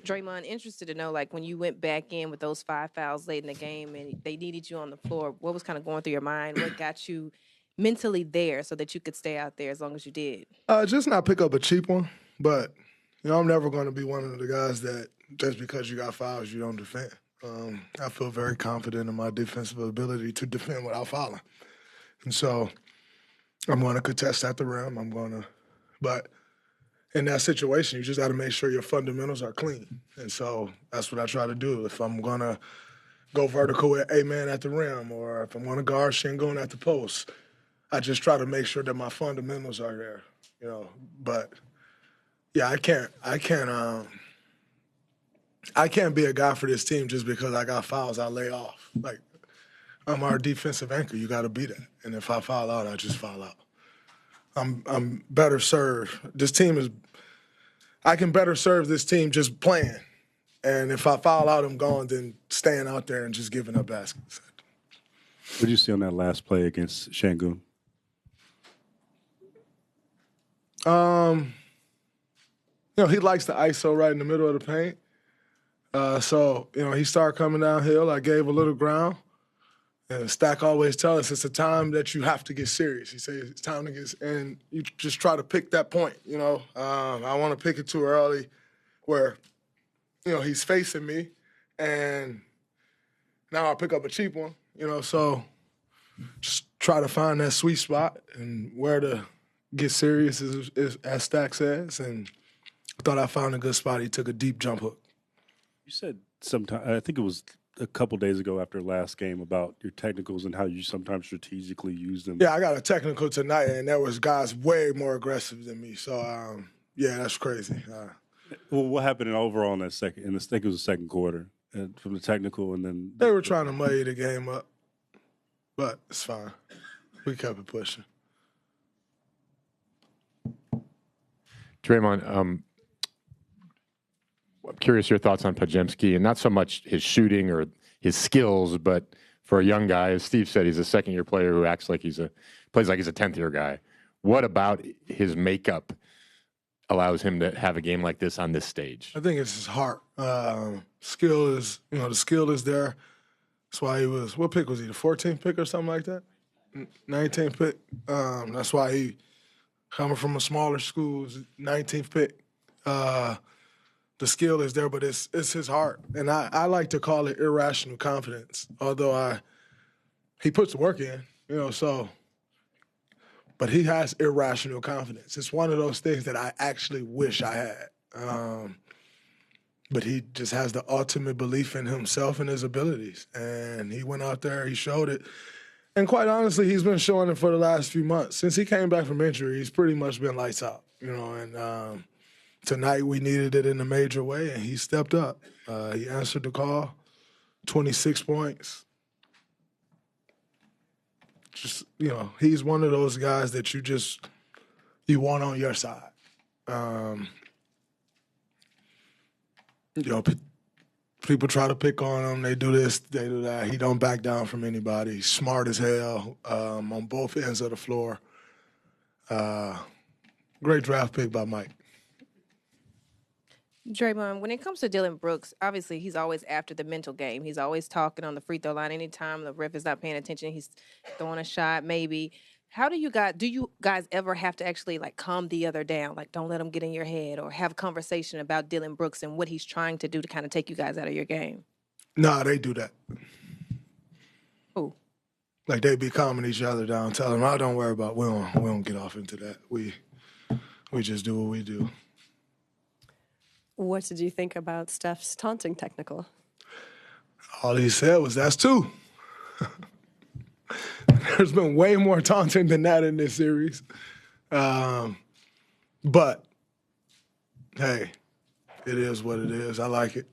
Draymond, interested to know, like, when you went back in with those 5 fouls late in the game and they needed you on the floor, what was kind of going through your mind? What got you mentally there so that you could stay out there as long as you did? Just not pick up a cheap one, but I'm never going to be one of the guys that just because you got fouls, you don't defend. I feel very confident in my defensive ability to defend without fouling, and so I'm going to contest at the rim. But in that situation, you just got to make sure your fundamentals are clean, and so that's what I try to do. If I'm going to go vertical with a man at the rim, or if I'm going to guard Şengün at the post, I just try to make sure that my fundamentals are there. But yeah, I can't be a guy for this team just because I got fouls. I lay off. Like, I'm our defensive anchor. You got to be that. And if I foul out, I just foul out. I'm better served. I can better serve this team just playing. And if I foul out, I'm gone, then staying out there and just giving up baskets. What did you see on that last play against Şengün? He likes the ISO right in the middle of the paint. So he started coming downhill. I gave a little ground. And Stack always tells us it's a time that you have to get serious. He says it's time to get, and you just try to pick that point, I want to pick it too early where, he's facing me, and now I pick up a cheap one, so just try to find that sweet spot and where to get serious, as Stack says, and I thought I found a good spot. He took a deep jump hook. You said sometime, I think it was a couple days ago after last game, about your technicals and how you sometimes strategically use them. Yeah, I got a technical tonight, and there was guys way more aggressive than me. So, yeah, that's crazy. Well, what happened overall in that second? I think it was the second quarter from the technical, and then they were trying to muddy the game up, but it's fine. We kept it pushing. Draymond, I'm curious your thoughts on Podziemski, and not so much his shooting or his skills, but for a young guy, as Steve said, he's a second-year player who plays like he's a 10th-year guy. What about his makeup allows him to have a game like this on this stage? I think it's his heart. Skill is, the skill is there. That's why he was, what pick was he, the 14th pick or something like that? 19th pick. That's why he, coming from a smaller school, was 19th pick. The skill is there, but it's his heart. And I like to call it irrational confidence, although he puts the work in, but he has irrational confidence. It's one of those things that I actually wish I had. But he just has the ultimate belief in himself and his abilities. And he went out there, he showed it. And quite honestly, he's been showing it for the last few months. Since he came back from injury, he's pretty much been lights out, and tonight we needed it in a major way, and he stepped up. He answered the call, 26 points. Just, he's one of those guys that you want on your side. People try to pick on him. They do this, they do that. He don't back down from anybody. He's smart as hell on both ends of the floor. Great draft pick by Mike. Draymond, when it comes to Dillon Brooks, obviously he's always after the mental game. He's always talking on the free throw line. Anytime the ref is not paying attention, he's throwing a shot maybe. How do you guys ever have to actually calm the other down? Like, don't let him get in your head, or have a conversation about Dillon Brooks and what he's trying to do to kind of take you guys out of your game? Nah, they do that. Who? Like, they be calming each other down, telling them, don't worry about it. We don't get off into that. We just do what we do. What did you think about Steph's taunting technical? All he said was, that's two. There's been way more taunting than that in this series. But, hey, it is what it is. I like it.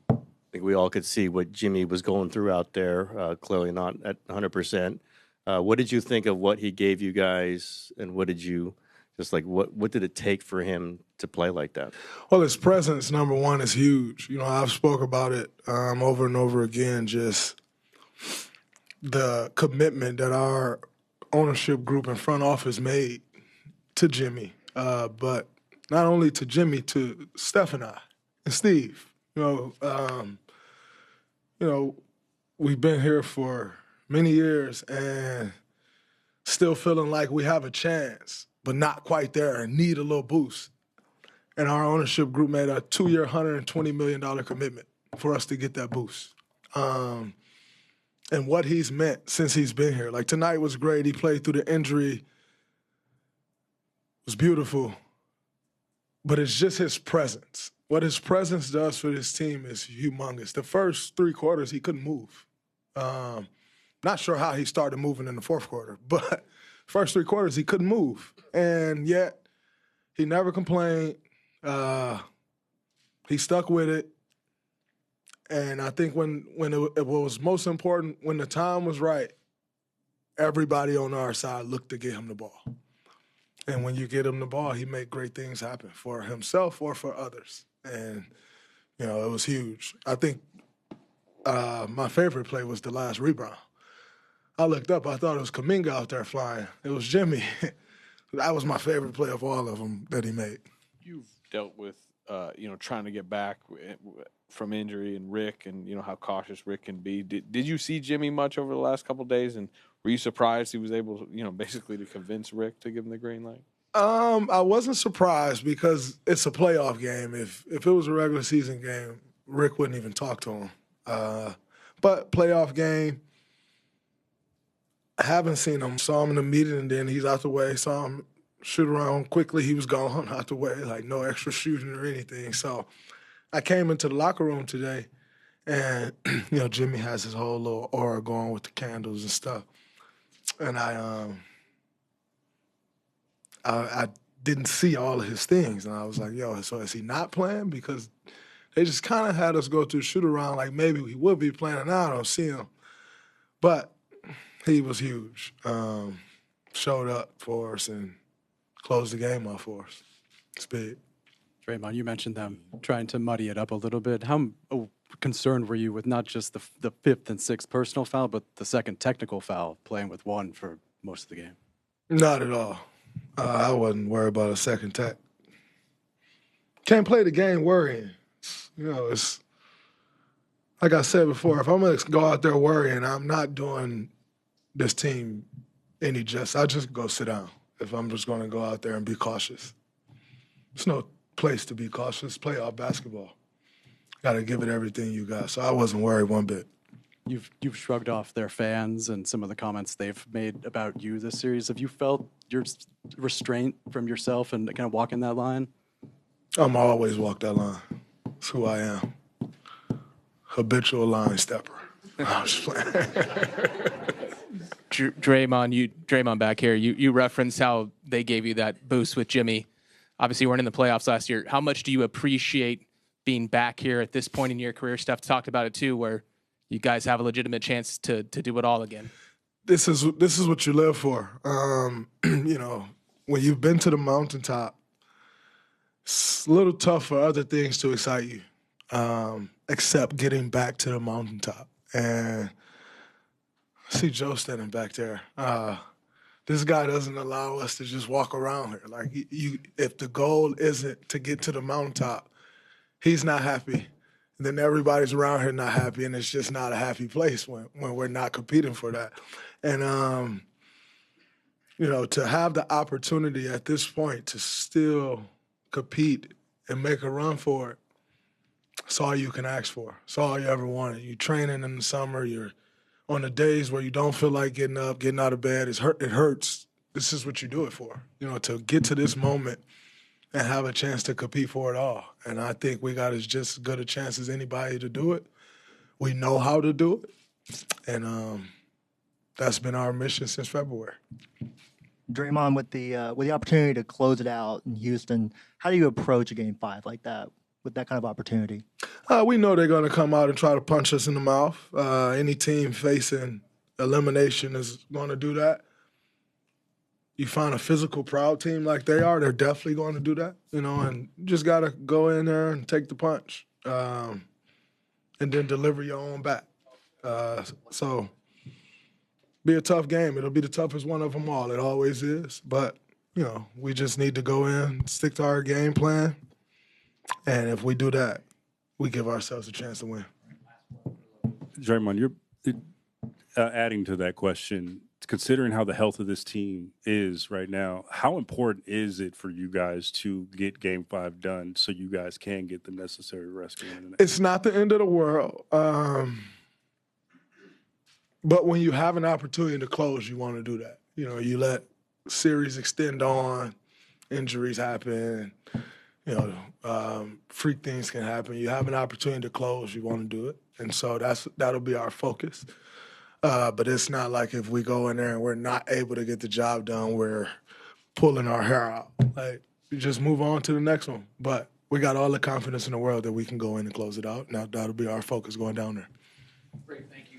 I think we all could see what Jimmy was going through out there, clearly not at 100%. What did you think of what he gave you guys, and what did you what did it take for him to play like that? Well, his presence, number one, is huge. I've spoke about it over and over again, just the commitment that our ownership group and front office made to Jimmy, but not only to Jimmy, to Steph and I. And Steve, we've been here for many years and still feeling like we have a chance, but not quite there and need a little boost. And our ownership group made a 2-year, $120 million commitment for us to get that boost. And what he's meant since he's been here. Like tonight was great. He played through the injury. It was beautiful. But it's just his presence. What his presence does for this team is humongous. The first 3 quarters, he couldn't move. Not sure how he started moving in the fourth quarter, but first 3 quarters, he couldn't move. And yet, he never complained. He stuck with it. And I think when it was most important, when the time was right, everybody on our side looked to get him the ball. And when you get him the ball, he made great things happen for himself or for others. And, it was huge. I think my favorite play was the last rebound. I looked up, I thought it was Kuminga out there flying. It was Jimmy. That was my favorite play of all of them that he made. You've dealt with, trying to get back from injury and Rick and, how cautious Rick can be. Did you see Jimmy much over the last couple of days? And were you surprised he was able, basically to convince Rick to give him the green light? I wasn't surprised because it's a playoff game. If it was a regular season game, Rick wouldn't even talk to him. But playoff game, I haven't seen him. Saw him in the meeting and then he's out the way. Saw him shoot around quickly. He was gone out the way, like no extra shooting or anything. So I came into the locker room today and, Jimmy has his whole little aura going with the candles and stuff. And I didn't see all of his things. And I was like, so is he not playing? Because they just kind of had us go through shoot around like maybe he would be playing, and now I don't see him. But he was huge. Showed up for us and closed the game off for us. It's big. Draymond, you mentioned them trying to muddy it up a little bit. How concerned were you with not just the fifth and sixth personal foul, but the second technical foul, playing with one for most of the game? Not at all. I wasn't worried about a second tech. Can't play the game worrying. It's like I said before, if I'm going to go out there worrying, I'm not doing this team any justice. I just go sit down if I'm just going to go out there and be cautious. There's no place to be cautious. Playoff basketball. Got to give it everything you got. So I wasn't worried one bit. You've shrugged off their fans and some of the comments they've made about you this series. Have you felt your restraint from yourself and kind of walking that line? I'm always walk that line. That's who I am. Habitual line stepper. I was just playing. Draymond back here, you referenced how they gave you that boost with Jimmy. Obviously, you weren't in the playoffs last year. How much do you appreciate being back here at this point in your career? Steph talked about it too, where you guys have a legitimate chance to do it all again. This is what you live for. When you've been to the mountaintop, it's a little tough for other things to excite you, except getting back to the mountaintop. And I see Joe standing back there. This guy doesn't allow us to just walk around here. Like, if the goal isn't to get to the mountaintop, he's not happy. And then everybody's around here not happy, and it's just not a happy place when we're not competing for that. And, to have the opportunity at this point to still compete and make a run for it, it's all you can ask for. It's all you ever wanted. You're training in the summer. You're on the days where you don't feel like getting up, getting out of bed. It hurts. This is what you do it for, to get to this moment and have a chance to compete for it all. And I think we got as just as good a chance as anybody to do it. We know how to do it. And that's been our mission since February. Draymond, with the opportunity to close it out in Houston, how do you approach a Game 5 like that, with that kind of opportunity? We know they're going to come out and try to punch us in the mouth. Any team facing elimination is going to do that. You find a physical, proud team like they are, they're definitely going to do that, and you just got to go in there and take the punch and then deliver your own back. So be a tough game. It'll be the toughest one of them all. It always is. But, we just need to go in, stick to our game plan. And if we do that, we give ourselves a chance to win. Draymond, you're adding to that question, considering how the health of this team is right now, how important is it for you guys to get Game 5 done so you guys can get the necessary rest going into the next? It's not the end of the world. But when you have an opportunity to close, you want to do that. You know, you let series extend on, injuries happen, freak things can happen. You have an opportunity to close, you want to do it. And so that'll be our focus. But it's not like if we go in there and we're not able to get the job done, we're pulling our hair out. Like, you just move on to the next one. But we got all the confidence in the world that we can go in and close it out. Now that'll be our focus going down there. Great, thank you.